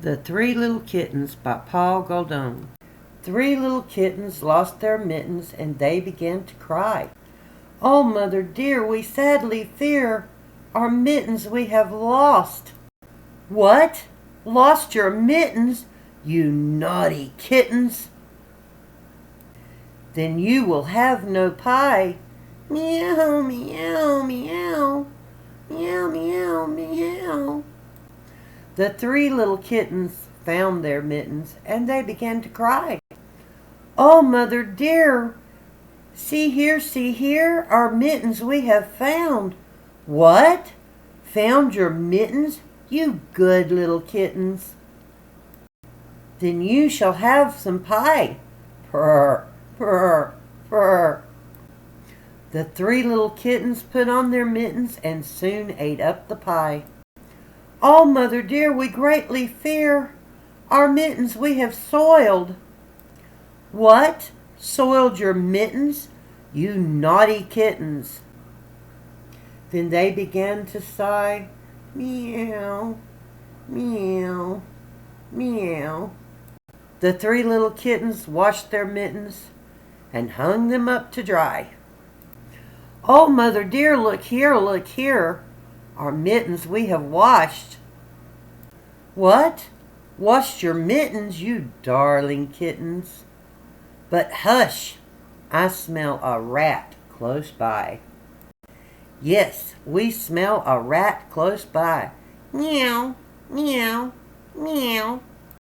The Three Little Kittens by Paul Goldone. Three little kittens lost their mittens, and they began to cry. "Oh, mother dear, we sadly fear our mittens we have lost." "What? Lost your mittens, you naughty kittens? Then you will have no pie." Meow, meow, meow. Meow, meow, meow. The three little kittens found their mittens, and they began to cry. "Oh, mother dear, see here, our mittens we have found." "What? Found your mittens, you good little kittens? Then you shall have some pie." Purr, purr, purr. The three little kittens put on their mittens and soon ate up the pie. "Oh, mother dear, we greatly fear our mittens we have soiled." "What? Soiled your mittens, you naughty kittens?" Then they began to sigh. Meow, meow, meow. The three little kittens washed their mittens and hung them up to dry. "Oh, mother dear, look here, our mittens we have washed." "What? Washed your mittens, you darling kittens? But hush, I smell a rat close by." "Yes, we smell a rat close by." Meow, meow, meow.